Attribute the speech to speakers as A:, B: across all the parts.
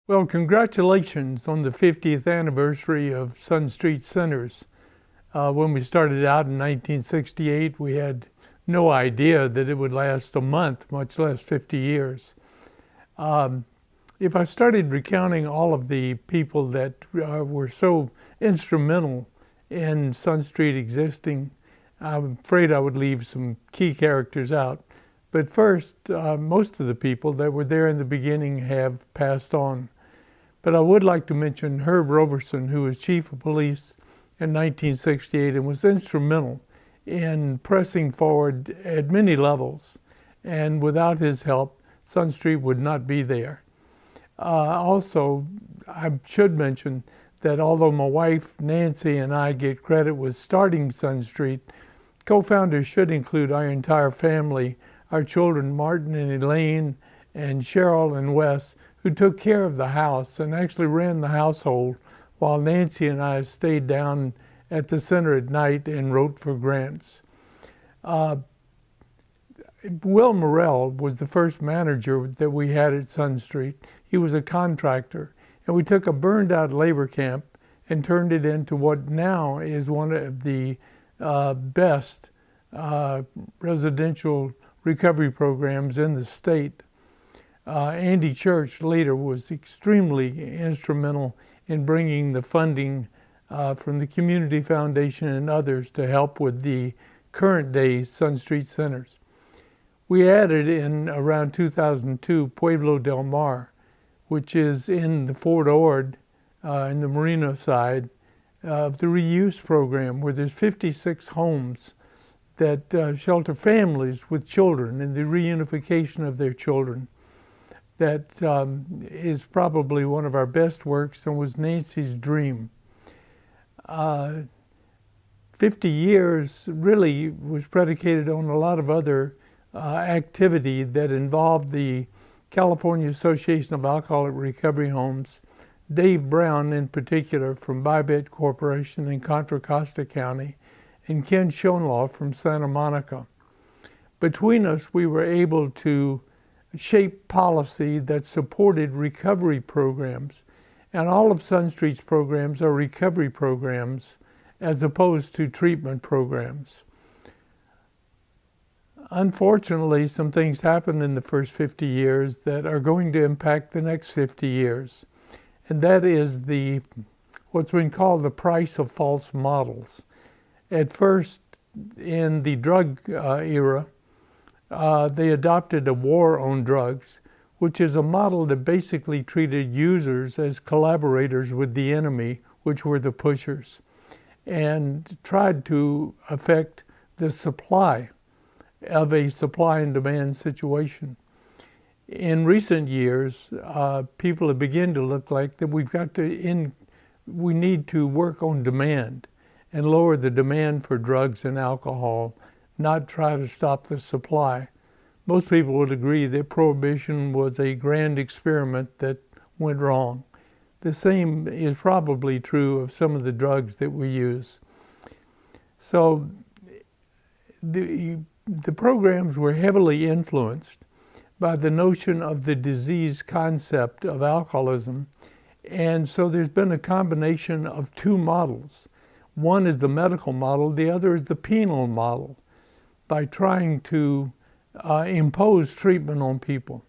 A: Well, congratulations on the 50th anniversary of Sun Street Centers. When we started out in 1968, we had no idea that it would last a month, much less 50 years. If I started recounting all of the people that were so instrumental in Sun Street existing, I'm afraid I would leave some key characters out. But first, most of the people that were there in the beginning have passed on. But I would like to mention Herb Roberson, who was chief of police in 1968 and was instrumental in pressing forward at many levels. And without his help, Sun Street would not be there. Also, I should mention that although my wife Nancy and I get credit with starting Sun Street, co-founders should include our entire family, our children Martin and Elaine and Cheryl and Wes, who took care of the house and actually ran the household while Nancy and I stayed down at the center at night and wrote for grants. Will Morrell was the first manager that we had at Sun Street. He was a contractor, and we took a burned out labor camp and turned it into what now is one of the best residential recovery programs in the state. Andy Church later was extremely instrumental in bringing the funding from the Community Foundation and others to help with the current day Sun Street Centers. We added in around 2002 Pueblo del Mar, which is in the Fort Ord, in the Marina side of the reuse program, where there's 56 homes that shelter families with children and the reunification of their children. That is probably one of our best works and was Nancy's dream. 50 years really was predicated on a lot of other activity that involved the California Association of Alcoholic Recovery Homes, Dave Brown in particular from Bybet Corporation in Contra Costa County, and Ken Schoenlaw from Santa Monica. Between us, we were able to shape policy that supported recovery programs. And all of Sun Street's programs are recovery programs as opposed to treatment programs. Unfortunately, some things happened in the first 50 years that are going to impact the next 50 years. And that is what's been called the price of false models. At first, in the drug era, they adopted a war on drugs, which is a model that basically treated users as collaborators with the enemy, which were the pushers, and tried to affect the supply of a supply and demand situation. In recent years, people have begun to look like that we need to work on demand and lower the demand for drugs and alcohol, not try to stop the supply. Most people would agree that prohibition was a grand experiment that went wrong. The same is probably true of some of the drugs that we use. So the programs were heavily influenced by the notion of the disease concept of alcoholism. And so there's been a combination of two models. One is the medical model, the other is the penal model, by trying to impose treatment on people.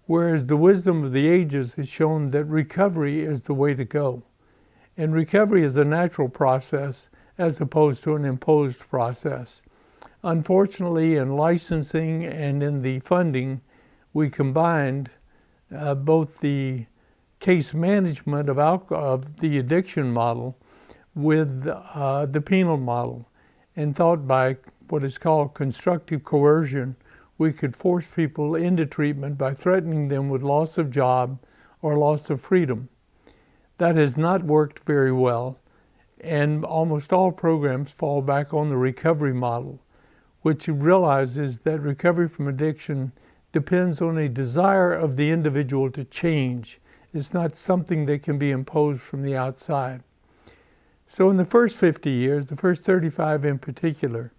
A: Whereas the wisdom of the ages has shown that recovery is the way to go. And recovery is a natural process as opposed to an imposed process. Unfortunately, in licensing and in the funding, we combined both the case management of the addiction model with the penal model, and thought by what is called constructive coercion, we could force people into treatment by threatening them with loss of job or loss of freedom. That has not worked very well, and almost all programs fall back on the recovery model, which realizes that recovery from addiction depends on a desire of the individual to change. It's not something that can be imposed from the outside. So in the first 50 years, the first 35 in particular,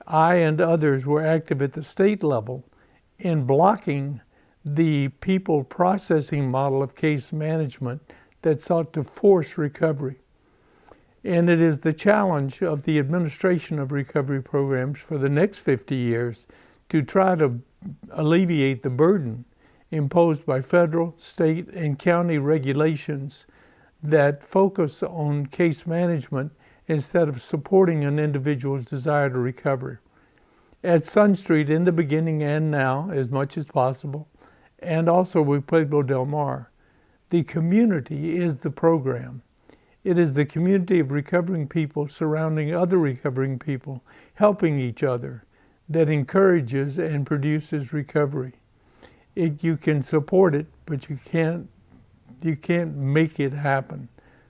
A: I and others were active at the state level in blocking the people processing model of case management that sought to force recovery. And it is the challenge of the administration of recovery programs for the next 50 years to try to alleviate the burden imposed by federal, state, and county regulations that focus on case management instead of supporting an individual's desire to recover. At Sun Street, in the beginning and now, as much as possible, and also with Pueblo del Mar, the community is the program. It is the community of recovering people surrounding other recovering people, helping each other, that encourages and produces recovery. You can support it, but you can't make it happen.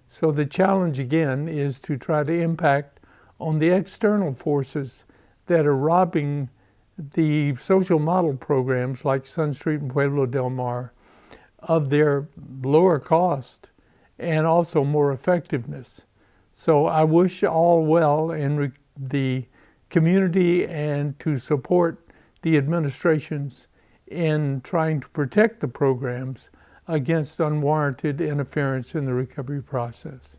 A: So the challenge again is to try to impact on the external forces that are robbing the social model programs like Sun Street and Pueblo del Mar of their lower cost and also more effectiveness. So I wish all well in the community and to support the administrations in trying to protect the programs against unwarranted interference in the recovery process.